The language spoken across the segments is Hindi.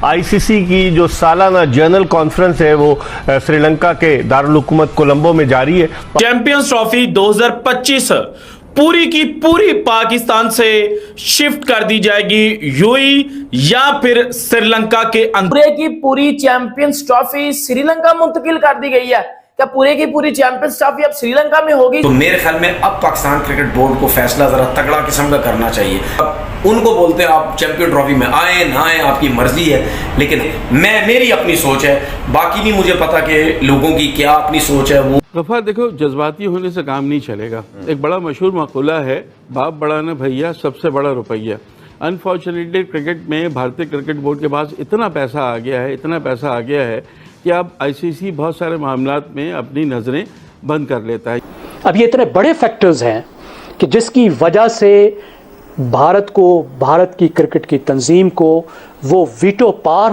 आईसीसी की जो सालाना जनरल कॉन्फ्रेंस है वो श्रीलंका के दारुल हुकूमत कोलंबो में जारी है। चैंपियंस ट्रॉफी 2025 पूरी की पूरी पाकिस्तान से शिफ्ट कर दी जाएगी यूएई या फिर श्रीलंका के अंदर। पूरे की पूरी चैंपियंस ट्रॉफी श्रीलंका मुंतकिल कर दी गई है। क्या पूरे की पूरी चैंपियंस ट्रॉफी अब श्रीलंका में होगी? तो मेरे ख्याल में अब पाकिस्तान क्रिकेट बोर्ड को फैसला जरा तगड़ा किस्म का करना चाहिए। अब उनको बोलते हैं आप चैंपियन ट्रॉफी में आए ना आए आपकी मर्जी है, लेकिन मेरी अपनी सोच है, बाकी नहीं मुझे पता कि लोगों की क्या अपनी सोच है। वो गफ्फार देखो, जज्बाती होने से काम नहीं चलेगा। एक बड़ा मशहूर मक़ूला है, बाप बड़ा न भैया सबसे बड़ा रुपया। अनफॉर्चुनेटली क्रिकेट में भारतीय क्रिकेट बोर्ड के पास इतना पैसा आ गया है कि अब आईसीसी बहुत सारे मामलात में अपनी नज़रें बंद कर लेता है। अब ये इतने बड़े फैक्टर्स हैं कि जिसकी वजह से भारत की क्रिकेट की तंजीम को वो वीटो पार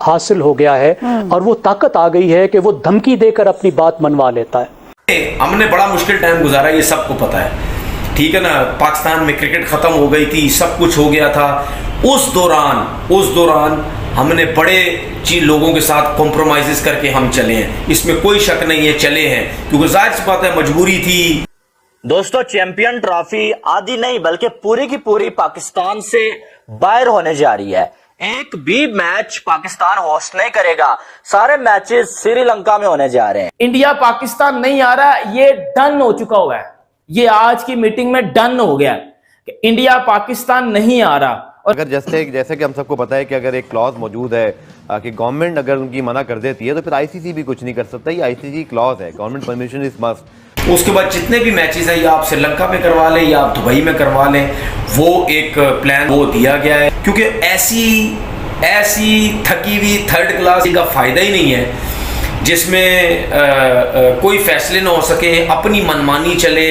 हासिल हो गया है और वो ताकत आ गई है कि वो धमकी देकर अपनी बात मनवा लेता है। हमने बड़ा मुश्किल टाइम गुजारा, ये सबको पता है, ठीक है ना। पाकिस्तान में क्रिकेट खत्म हो गई थी, सब कुछ हो गया था। उस दौरान हमने बड़े लोगों के साथ कॉम्प्रोमाइज़ करके हम चले हैं, इसमें कोई शक नहीं है, चले हैं, क्योंकि जाहिर सी बात है मजबूरी थी। दोस्तों, चैंपियन ट्रॉफी आधी नहीं बल्कि पूरी की पूरी पाकिस्तान से बाहर होने जा रही है। एक भी मैच पाकिस्तान होस्ट नहीं करेगा, सारे मैचेस श्रीलंका में होने जा रहे हैं। इंडिया पाकिस्तान नहीं आ रहा, ये डन हो चुका हुआ है। ये आज की मीटिंग में डन हो गया कि इंडिया पाकिस्तान नहीं आ रहा। और अगर जैसे कि हम सबको पता है कि अगर एक क्लॉज मौजूद है कि गवर्नमेंट अगर उनकी मना कर देती है तो फिर आईसीसी भी कुछ नहीं कर सकता। ये आईसीसी क्लॉज है, गवर्नमेंट परमिशन इज मस्ट। उसके बाद जितने भी मैचेस हैं या आप श्रीलंका में करवा लें या आप दुबई में करवा लें, वो एक प्लान वो दिया गया है, क्योंकि ऐसी थकी हुई थर्ड क्लास का फायदा ही नहीं है जिसमें कोई फैसले ना हो सके, अपनी मनमानी चले,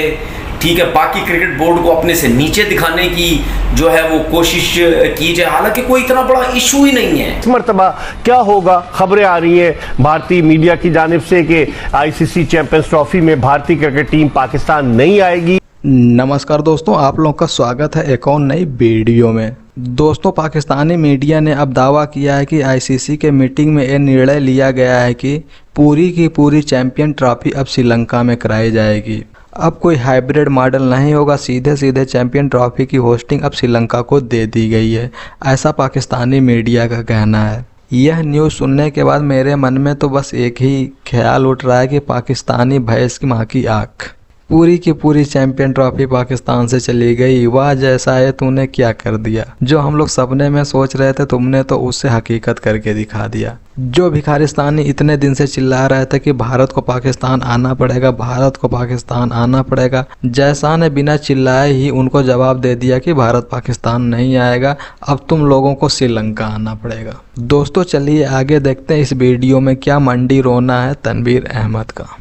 ठीक है। बाकी क्रिकेट बोर्ड को अपने से नीचे दिखाने की जो है वो कोशिश की जाए, हालांकि कोई इतना बड़ा इशू ही नहीं है। इस मरतबा क्या होगा? खबरें आ रही हैं भारतीय मीडिया की जानिब से कि आईसीसी चैंपियंस ट्रॉफी में भारतीय क्रिकेट टीम पाकिस्तान नहीं आएगी। नमस्कार दोस्तों, आप लोगों का स्वागत है एक और नई वीडियो में। दोस्तों, पाकिस्तानी मीडिया ने अब दावा किया है कि आईसीसी के मीटिंग में यह निर्णय लिया गया है कि पूरी की पूरी चैंपियन ट्रॉफी अब श्रीलंका में कराई जाएगी। अब कोई हाइब्रिड मॉडल नहीं होगा, सीधे चैंपियन ट्रॉफी की होस्टिंग अब श्रीलंका को दे दी गई है, ऐसा पाकिस्तानी मीडिया का कहना है। यह न्यूज़ सुनने के बाद मेरे मन में तो बस एक ही ख्याल उठ रहा है कि पाकिस्तानी भैंस की माँ की आँख। पूरी की पूरी चैंपियन ट्रॉफी पाकिस्तान से चली गई। वाह जैसा है तूने क्या कर दिया। जो हम लोग सपने में सोच रहे थे तुमने तो उससे हकीकत करके दिखा दिया। जो भिखारिस्तानी इतने दिन से चिल्ला रहे थे कि भारत को पाकिस्तान आना पड़ेगा, भारत को पाकिस्तान आना पड़ेगा, जैसा ने बिना चिल्लाए ही उनको जवाब दे दिया कि भारत पाकिस्तान नहीं आएगा, अब तुम लोगों को श्रीलंका आना पड़ेगा। दोस्तों चलिए आगे देखते हैं इस वीडियो में क्या मंडी रोना है तनवीर अहमद का।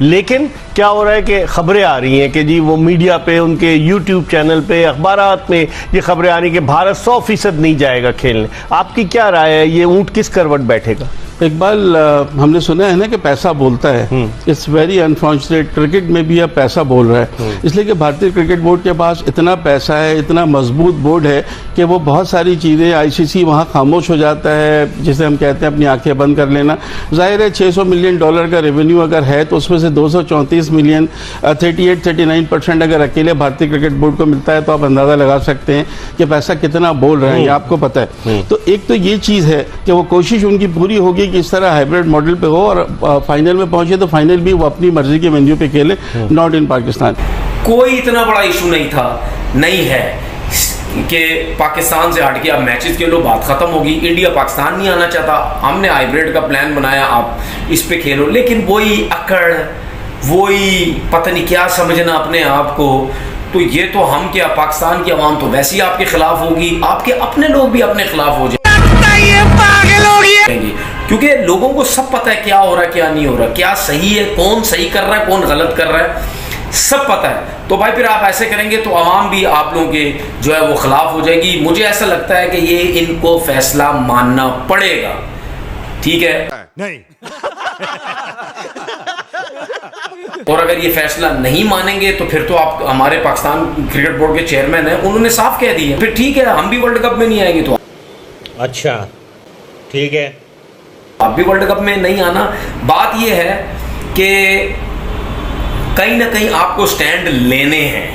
लेकिन क्या हो रहा है कि खबरें आ रही हैं कि जी वो मीडिया पे, उनके यूट्यूब चैनल पे, अखबारात में ये खबरें आ रही कि भारत 100% नहीं जाएगा खेलने। आपकी क्या राय है? ये ऊंट किस करवट बैठेगा? इकबाल, हमने सुना है ना कि पैसा बोलता है। इट्स वेरी अनफॉर्चुनेट, क्रिकेट में भी अब पैसा बोल रहा है, इसलिए कि भारतीय क्रिकेट बोर्ड के पास इतना पैसा है, इतना मजबूत बोर्ड है कि वो बहुत सारी चीज़ें, आईसीसी वहाँ खामोश हो जाता है, जिसे हम कहते हैं अपनी आंखें बंद कर लेना। जाहिर है $600 मिलियन का रेवेन्यू अगर है तो उसमें से 234 मिलियन 38-39% अगर अकेले भारतीय क्रिकेट बोर्ड को मिलता है तो आप अंदाज़ा लगा सकते हैं कि पैसा कितना बोल रहे हैं, ये आपको पता है। तो एक तो ये चीज़ है कि वो कोशिश उनकी पूरी होगी कि इस तरह हाइब्रिड मॉडल पे हो और फाइनल में पहुंचे तो फाइनल भी वो अपनी मर्जी के वेन्यू पे खेले, नॉट इन पाकिस्तान। कोई इतना बड़ा इशू नहीं है कि पाकिस्तान से हट के अब मैचेस खेलो, बात खत्म होगी। इंडिया पाकिस्तान नहीं आना चाहता, हमने हाइब्रिड का प्लान बनाया, आप इस पे खेलो। लेकिन वही अकड़, वही पता नहीं क्या समझना अपने आप को, तो ये तो हम क्या, पाकिस्तान की आवाम तो वैसे ही आपके खिलाफ होगी, आपके अपने लोग भी अपने खिलाफ हो जाएंगे, क्योंकि लोगों को सब पता है क्या हो रहा है, क्या नहीं हो रहा, क्या सही है, कौन सही कर रहा है, कौन गलत कर रहा है, सब पता है। तो भाई फिर आप ऐसे करेंगे तो आवाम भी आप लोगों के जो है वो खिलाफ हो जाएगी। मुझे ऐसा लगता है कि ये इनको फैसला मानना पड़ेगा, ठीक है? नहीं। और अगर ये फैसला नहीं मानेंगे तो फिर तो आप, हमारे पाकिस्तान क्रिकेट बोर्ड के चेयरमैन हैं, उन्होंने साफ कह दिया फिर ठीक है हम भी वर्ल्ड कप में नहीं आएंगे। तो अच्छा, ठीक है, आप भी वर्ल्ड कप में नहीं आना। बात यह है कि कहीं ना कहीं आपको स्टैंड लेने हैं,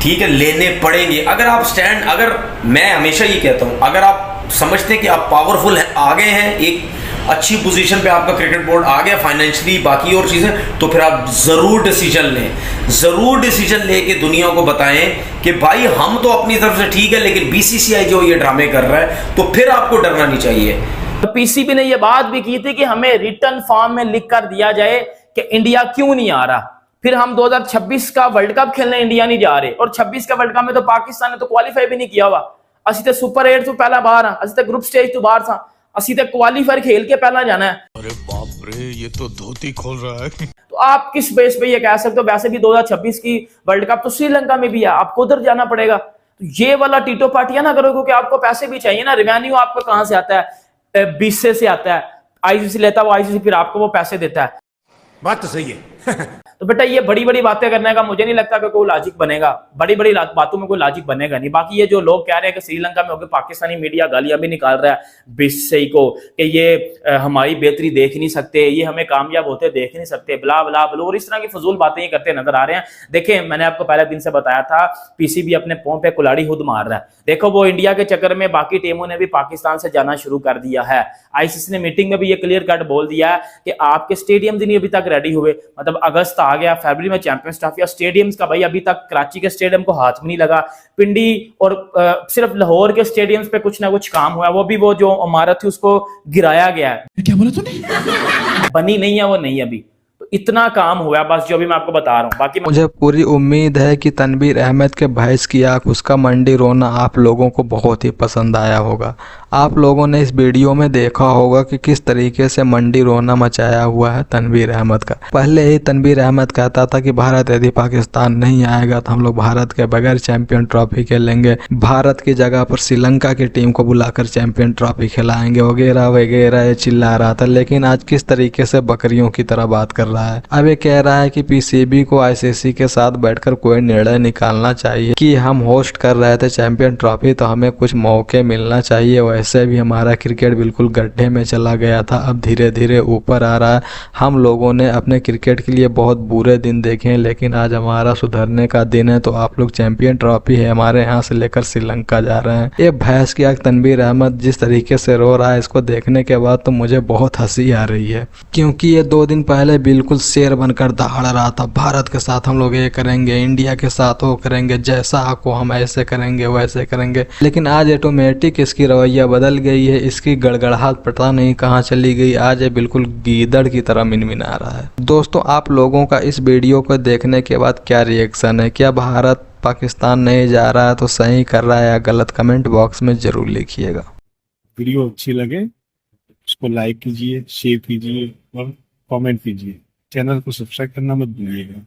ठीक है, लेने पड़ेंगे। अगर आप स्टैंड, अगर मैं हमेशा ये कहता हूं, अगर आप समझते हैं कि आप पावरफुल हैं, आ गए हैं, एक अच्छी पोजीशन पे आपका क्रिकेट बोर्ड आ गया फाइनेंशियली, बाकी और चीजें, तो फिर आप जरूर डिसीजन लें, जरूर डिसीजन लेके दुनिया को बताएं कि भाई हम तो अपनी तरफ से ठीक है, लेकिन बीसीसीआई जो ये ड्रामे कर रहा है, तो फिर आपको डरना नहीं चाहिए। पीसीबी ने यह बात भी की थी कि हमें रिटर्न फॉर्म में लिख कर दिया जाए कि इंडिया क्यों नहीं आ रहा। फिर हम 2026 का वर्ल्ड कप खेलने इंडिया नहीं जा रहे, और 26 का वर्ल्ड कप में तो पाकिस्तान ने तो क्वालिफाई भी नहीं किया हुआ। असि तो सुपर 8 तो पहला बाहर हाँ, असि तो ग्रुप स्टेज तो बाहर था, असि तो क्वालिफायर खेल के पहला जाना है। अरे बाप रे, ये तो धोती खोल रहा है। तो आप किस बेस पे ये कह सकते हो? वैसे भी 2026 की वर्ल्ड कप तो श्रीलंका में भी है, आपको उधर जाना पड़ेगा। तो ये वाला टीटो पार्टियां ना करो, क्योंकि आपको पैसे भी चाहिए ना। रेवेन्यू आपको कहां से आता है? बीसे से आता है, आईसीसी लेता है, वो आईसीसी फिर आपको वो पैसे देता है। बात तो सही है। तो बेटा ये बड़ी बड़ी बातें करने का मुझे नहीं लगता कि कोई लॉजिक बनेगा, बड़ी बड़ी बातों में कोई लॉजिक बनेगा नहीं। बाकी ये जो लोग कह रहे हैं कि श्रीलंका में होकर पाकिस्तानी मीडिया गालियां भी निकाल रहा है बीसे को कि ये हमारी बेहतरी देख नहीं सकते, ये हमें कामयाब होते देख नहीं सकते, ब्ला ब्ला ब्ला, और इस तरह की फजूल बातें ये करते नजर आ रहे हैं। देखें, मैंने आपको पहले दिन से बताया था, पीसीबी अपने पांव पे कुल्हाड़ी खुद मार रहा है। देखो, वो इंडिया के चक्कर में बाकी टीमों ने भी पाकिस्तान से जाना शुरू कर दिया है। आईसीसी ने मीटिंग में भी ये क्लियर कट बोल दिया है कि आपके स्टेडियम नहीं अभी तक रेडी हुए, मतलब अगस्त आ गया, फरवरी में चैंपियंस ट्रॉफी, और स्टेडियम्स का भाई अभी तक कराची के स्टेडियम को हाथ में नहीं लगा। पिंडी और सिर्फ लाहौर के स्टेडियम्स पे कुछ ना कुछ काम हुआ, वो भी वो जो इमारत थी उसको गिराया गया है। क्या बोला तूने? बनी नहीं है वो, नहीं अभी। तो इतना काम हुआ है बस, जो भी मैं आपको बता रहा हूँ। बाकी मुझे पूरी उम्मीद है कि तनवीर अहमद के भैंस की आंख, उसका मंडी रोना आप लोगों को बहुत ही पसंद आया होगा। आप लोगों ने इस वीडियो में देखा होगा कि किस तरीके से मंडी रोना मचाया हुआ है तनवीर अहमद का। पहले ही तनवीर अहमद कहता था कि भारत यदि पाकिस्तान नहीं आएगा तो हम लोग भारत के बगैर चैंपियन ट्रॉफी खेलेंगे, भारत की जगह पर श्रीलंका की टीम को बुलाकर चैंपियन ट्रॉफी खिलाएंगे, वगैरह वगैरह ये चिल्ला रहा था। लेकिन आज किस तरीके से बकरियों की तरह बात कर रहा है। अब ये कह रहा है कि पीसीबी को आईसीसी के साथ बैठकर कोई निर्णय निकालना चाहिए कि हम होस्ट कर रहे थे चैंपियन ट्रॉफी तो हमें कुछ मौके मिलना चाहिए, वैसे भी हमारा क्रिकेट बिल्कुल गड्ढे में चला गया था, अब धीरे धीरे ऊपर आ रहा है। हम लोगों ने अपने क्रिकेट के लिए बहुत बुरे दिन देखे हैं, लेकिन आज हमारा सुधरने का दिन है। तो आप लोग चैंपियन ट्रॉफी है हमारे यहाँ से लेकर श्रीलंका जा रहे हैं। ये भैंस की आंख तनवीर अहमद जिस तरीके से रो रहा है, इसको देखने के बाद तो मुझे बहुत हंसी आ रही है, क्योंकि ये 2 दिन पहले बिल्कुल शेर बनकर दहाड़ रहा था। भारत के साथ हम लोग ये करेंगे, इंडिया के साथ वो करेंगे, जैसा आपको हम ऐसे करेंगे वैसे करेंगे। लेकिन आज ऑटोमेटिक इसकी रवैया बदल गई है, इसकी गड़गड़ाहट पता नहीं कहाँ चली गई। आज ये बिल्कुल गीदड़ की तरह मिनमिना रहा है। दोस्तों, आप लोगों का इस वीडियो को देखने के बाद क्या रिएक्शन है? क्या भारत पाकिस्तान नहीं जा रहा है तो सही कर रहा है या गलत? कमेंट बॉक्स में जरूर लिखिएगा। वीडियो अच्छी लगे उसको लाइक कीजिए, शेयर कीजिए और कमेंट कीजिए। चैनल को सब्सक्राइब करना मत भूलिएगा।